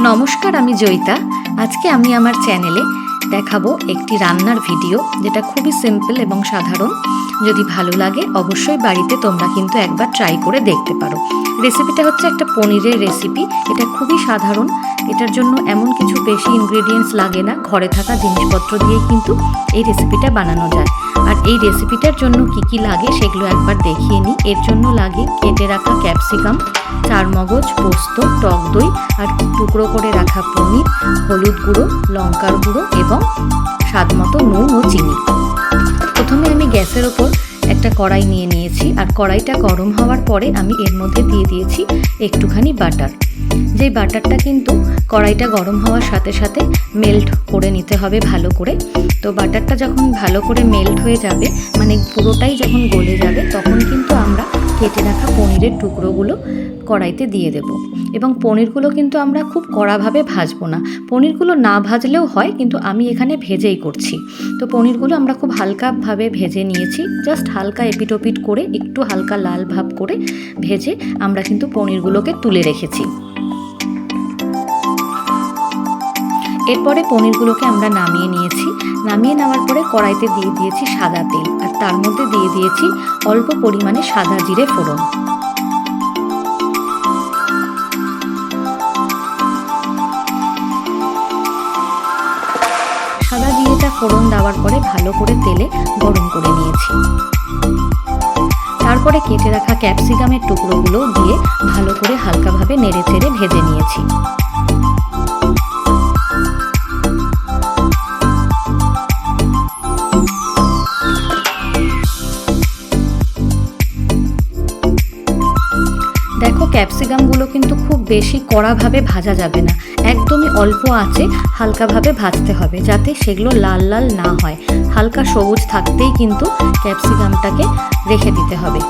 নমস্কার, আমি জয়িতা। আজকে আমি আমার চ্যানেলে দেখাবো একটি রান্নার ভিডিও, যেটা খুবই সিম্পল এবং সাধারণ। যদি ভালো লাগে অবশ্যই বাড়িতে তোমরা কিন্তু একবার ট্রাই করে দেখতে পারো। রেসিপিটা হচ্ছে একটা পনিরের রেসিপি। এটা খুবই সাধারণ, এটার জন্য এমন কিছু বেশি ইনগ্রেডিয়েন্টস লাগে না, ঘরে থাকা জিনিসপত্র দিয়েই কিন্তু এই রেসিপিটা বানানো যায়। আর এই রেসিপিটার জন্য কি কি লাগে সেগুলো একবার দেখিয়ে নিই। এর জন্য লাগে কেটে রাখা ক্যাপসিকাম, চারমগজ, পোস্ত, টক দই আর টুকরো করে রাখা পনির, হলুদ গুঁড়ো, লঙ্কার গুঁড়ো এবং স্বাদমতো নুন ও চিনি। প্রথমে আমি গ্যাসের ওপর একটা কড়াই নিয়ে নিয়েছি, আর কড়াইটা গরম হওয়ার পরে আমি এর মধ্যে দিয়ে দিয়েছি একটুখানি বাটার। যেই বাটারটা কিন্তু কড়াইটা গরম হওয়ার সাথে সাথে মেল্ট করে নিতে হবে ভালো করে। তো বাটারটা যখন ভালো করে মেল্ট হয়ে যাবে, মানে পুরোটাই যখন গলে যাবে, তখন কিন্তু আমরা কেটে রাখা পনিরের টুকরোগুলো কড়াইতে দিয়ে দেব। এবং পনিরগুলো কিন্তু আমরা খুব কড়াভাবে ভাজবো না, পনিরগুলো না ভাজলেও হয়, কিন্তু আমি এখানে ভেজেই করছি। তো পনিরগুলো আমরা খুব হালকাভাবে ভেজে নিয়েছি, জাস্ট হালকা এপিট ওপিট করে, একটু হালকা লাল ভাব করে ভেজে আমরা কিন্তু পনিরগুলোকে তুলে রেখেছি। এরপরে পনিরগুলোকে আমরা নামিয়ে নিয়েছি। নামিয়ে নেওয়ার পরে কড়াইতে দিয়ে দিয়েছি সাদা তেল, আর তার মধ্যে দিয়ে দিয়েছি অল্প পরিমাণে সাদা জিরে ফোড়ন। সাদা জিরেটা ফোড়ন দেওয়ার পরে ভালো করে তেলে গরম করে নিয়েছি। তারপরে কেটে রাখা ক্যাপসিকামের টুকরোগুলো দিয়ে ভালো করে হালকাভাবে নেড়ে চেড়ে ভেজে নিয়েছি। দেখো, ক্যাপসিকামগুলো কিন্তু খুব বেশি কড়াভাবে ভাজা যাবে না, একদমই অল্প আঁচে হালকাভাবে ভাজতে হবে, যাতে সেগুলো লাল লাল না হয়। হালকা সবুজ থাকতেই কিন্তু ক্যাপসিকামটাকে রেখে দিতে হবে।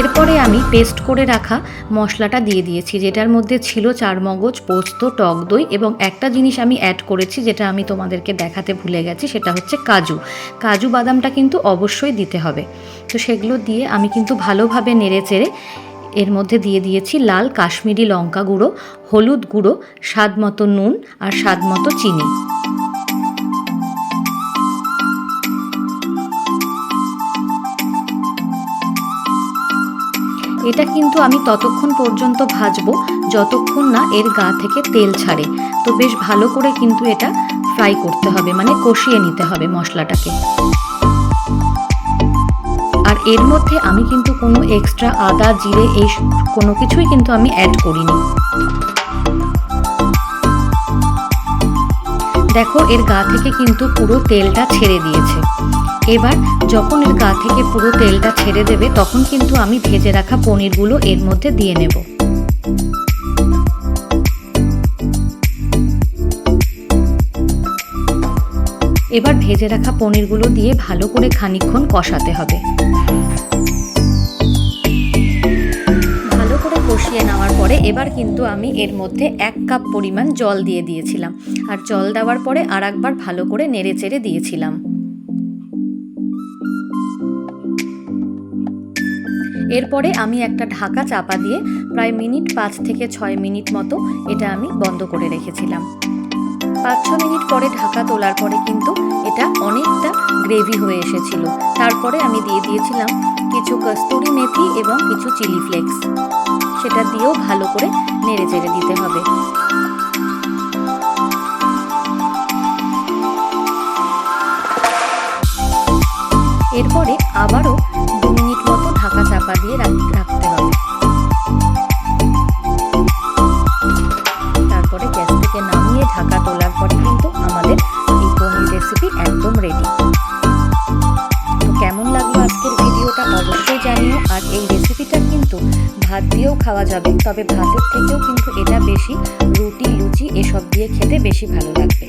এরপরে আমি পেস্ট করে রাখা মশলাটা দিয়ে দিয়েছি, যেটার মধ্যে ছিল চারমগজ, পোস্ত, টক দই এবং একটা জিনিস আমি অ্যাড করেছি যেটা আমি তোমাদেরকে দেখাতে ভুলে গেছি, সেটা হচ্ছে কাজু বাদামটা কিন্তু অবশ্যই দিতে হবে। তো সেগুলো দিয়ে আমি কিন্তু ভালোভাবে নেড়ে চেড়ে এর মধ্যে দিয়ে দিয়েছি লাল কাশ্মীরি লঙ্কা গুঁড়ো, হলুদ গুঁড়ো, স্বাদমতো নুন আর স্বাদমতো চিনি। এটা কিন্তু আমি ততক্ষণ পর্যন্ত ভাজবো যতক্ষণ না এর গা থেকে তেল ছাড়ে। তো বেশ ভালো করে কিন্তু এটা ফ্রাই করতে হবে, মানে কষিয়ে নিতে হবে মশলাটাকে। আর এর মধ্যে আমি কিন্তু কোনো এক্সট্রা আদা, জিরে এই কোনো কিছুই কিন্তু আমি অ্যাড করিনি। দেখো, এর গা থেকে কিন্তু পুরো তেলটা ছেড়ে দিয়েছে। এবার যখন এর গা থেকে পুরো তেলটা ছেড়ে দেবে, তখন কিন্তু আমি ভেজে রাখা পনিরগুলো এর মধ্যে দিয়ে নেব। এবার ভেজে রাখা পনিরগুলো দিয়ে ভালো করে খানিকক্ষণ কষাতে হবে। ভালো করে কষিয়ে নেওয়ার পরে এবার কিন্তু আমি এর মধ্যে 1 কাপ পরিমাণ জল দিয়ে দিয়েছিলাম, আর জল দেওয়ার পরে আর একবার ভালো করে নেড়ে চেড়ে দিয়েছিলাম। এরপরে আমি একটা ঢাকা চাপা দিয়ে প্রায় 5 থেকে 6 মিনিট মতো এটা আমি বন্ধ করে রেখেছিলাম। 5-6 মিনিট পরে ঢাকা তোলার পরে কিন্তু এটা অনেকটা গ্রেভি হয়ে এসেছিল। তারপরে আমি দিয়ে দিয়েছিলাম কিছু কস্তুরি মেথি এবং কিছু চিলি ফ্লেক্স। সেটা দিয়েও ভালো করে নেড়ে চেড়ে দিতে হবে। এরপরে আবারও 2 মিনিট মতো ঢাকা চাপা দিয়ে রাখতে হবে। তারপরে গ্যাস থেকে নামিয়ে ঢাকা তোলার পরে কিন্তু আমাদের এই পনির রেসিপি একদম রেডি। তো কেমন লাগলো আজকের ভিডিওটা অবশ্যই জানিও। আর এই রেসিপিটা কিন্তু ভাত দিয়েও খাওয়া যাবে, তবে ভাতের থেকেও কিন্তু এটা বেশি রুটি, লুচি এসব দিয়ে খেতে বেশি ভালো লাগবে।